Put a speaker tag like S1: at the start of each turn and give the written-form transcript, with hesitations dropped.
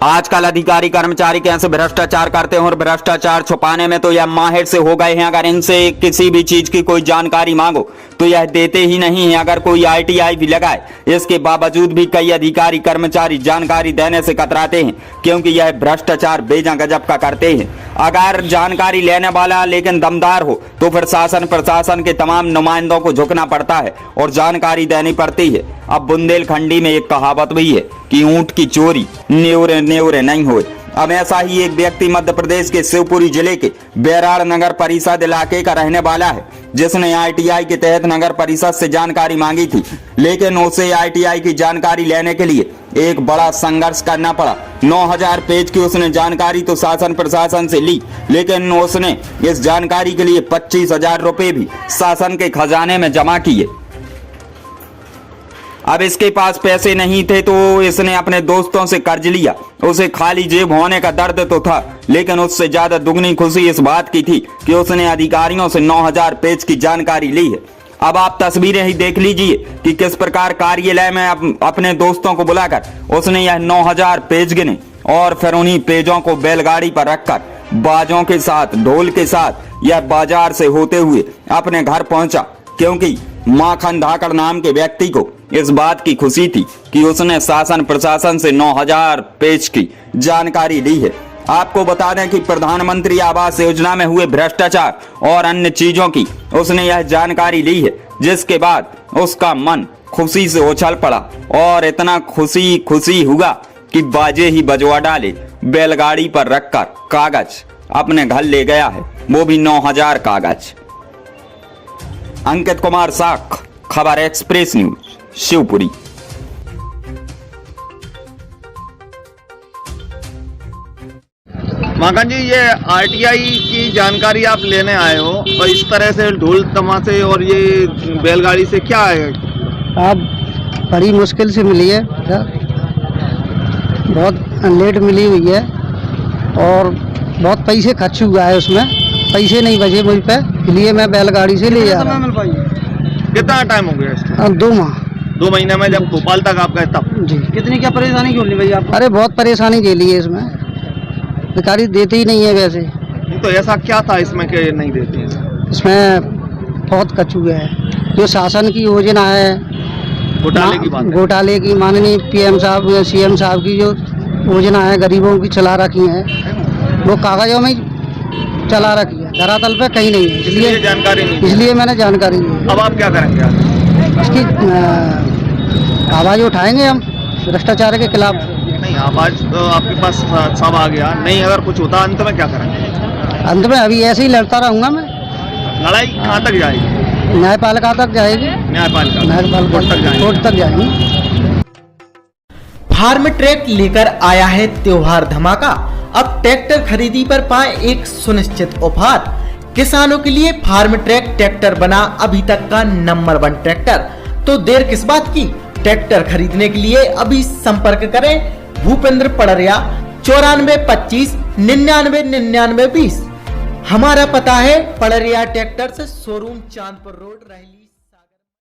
S1: आजकल अधिकारी कर्मचारी कैसे भ्रष्टाचार करते हैं और भ्रष्टाचार छुपाने में तो यह माहिर से हो गए हैं। अगर इनसे किसी भी चीज की कोई जानकारी मांगो तो यह देते ही नहीं है। अगर कोई ITI भी लगाए, इसके बावजूद भी कई अधिकारी कर्मचारी जानकारी देने से कतराते हैं, क्योंकि यह भ्रष्टाचार बेजा गजब का करते हैं। अगर जानकारी लेने वाला लेकिन दमदार हो तो फिर शासन प्रशासन के तमाम नुमाइंदों को झुकना पड़ता है और जानकारी देनी पड़ती है। अब बुंदेलखंडी में एक कहावत भी है कि ऊंट की चोरी न्योरे न्योरे नहीं होए। अब ऐसा ही एक व्यक्ति मध्य प्रदेश के शिवपुरी जिले के बेराड़ नगर परिषद इलाके का रहने वाला है, जिसने ITI के तहत नगर परिषद से जानकारी मांगी थी, लेकिन उसे ITI की जानकारी लेने के लिए एक बड़ा संघर्ष करना पड़ा। 9000 पेज की उसने जानकारी तो शासन प्रशासन से ली, लेकिन उसने इस जानकारी के लिए 25,000 रुपए भी शासन के खजाने में जमा किए। अब इसके पास पैसे नहीं थे तो इसने अपने दोस्तों से कर्ज लिया। उसे खाली जेब होने का दर्द तो था, लेकिन उससे ज्यादा दुगनी खुशी इस बात की थी कि उसने अधिकारियों से 9000 पेज की जानकारी ली है। अब आप तस्वीरें ही देख लीजिए कि किस प्रकार कार्यालय में अपने दोस्तों को बुलाकर उसने यह 9000 पेज गिने और फिर उन्हीं पेजों को बैलगाड़ी पर रखकर बाजों के साथ, ढोल के साथ यह बाजार से होते हुए अपने घर पहुंचा, क्योंकि माखन धाकड़ नाम के व्यक्ति को इस बात की खुशी थी कि उसने शासन प्रशासन से 9000 पेज की जानकारी ली है। आपको बता दें कि प्रधानमंत्री आवास योजना में हुए भ्रष्टाचार और अन्य चीजों की उसने यह जानकारी ली है, जिसके बाद उसका मन खुशी से उछल पड़ा और इतना खुशी हुआ कि बाजे ही बजवा डाले। बैलगाड़ी पर रखकर कागज अपने घर ले गया है, वो भी 9000 कागज। अंकित कुमार साख, खबर एक्सप्रेस न्यूज, शिवपुरी।
S2: माखन जी, ये RTI की जानकारी आप लेने आए हो और इस तरह से ढोल तमाशे और ये बैलगाड़ी से क्या है?
S3: आप बड़ी मुश्किल से मिली है, बहुत लेट मिली हुई है और बहुत पैसे खर्च हुआ है उसमें। पैसे नहीं बचे मुझ पे, इसलिए मैं बैलगाड़ी से ले जा रहा हूँ।
S2: कितना टाइम हो गया इसका?
S3: 2 माह।
S2: 2 महीने में जब भोपाल तक आप गए तब?
S3: जी।
S4: कितनी क्या परेशानी क्यों ली भैया आप?
S3: अरे बहुत परेशानी झेली है इसमें, अधिकारी देते ही नहीं है। वैसे
S2: तो ऐसा क्या था इसमें कि नहीं देते हैं?
S3: इसमें बहुत कचू है। जो शासन की योजना है,
S2: घोटाले की बात है।
S3: घोटाले की, माननीय PM साहब CM साहब की जो योजना है गरीबों की चला रखी है, वो कागजों में चला रखी है, धरातल पे कहीं नहीं है। इसलिए
S2: जानकारी नहीं,
S3: इसलिए मैंने जानकारी ली।
S2: अब आप क्या करेंगे?
S3: इसकी आवाज उठाएंगे हम भ्रष्टाचार के खिलाफ।
S2: नहीं, आवाज तो आपके पास सब आ गया, नहीं अगर कुछ होता अंत में क्या करेंगे?
S3: अंत में अभी ऐसे ही लड़ता रहूंगा मैं।
S2: लड़ाई कहाँ तक जाएगी?
S3: न्यायपालिका तक जाएगी।
S2: न्यायपालिका
S3: कोर्ट तक जाएगी।
S4: फार्म ट्रैक लेकर आया है त्योहार धमाका। अब ट्रैक्टर खरीदी पर पाए एक सुनिश्चित ऑफर। किसानों के लिए फार्म ट्रैक ट्रैक्टर बना अभी तक का नंबर 1 ट्रैक्टर। तो देर किस बात की? ट्रैक्टर खरीदने के लिए अभी संपर्क करें भूपेंद्र पड़रिया 94 25 99 99 20। हमारा पता है पड़रिया ट्रैक्टर से शोरूम चांदपुर रोड, रहली।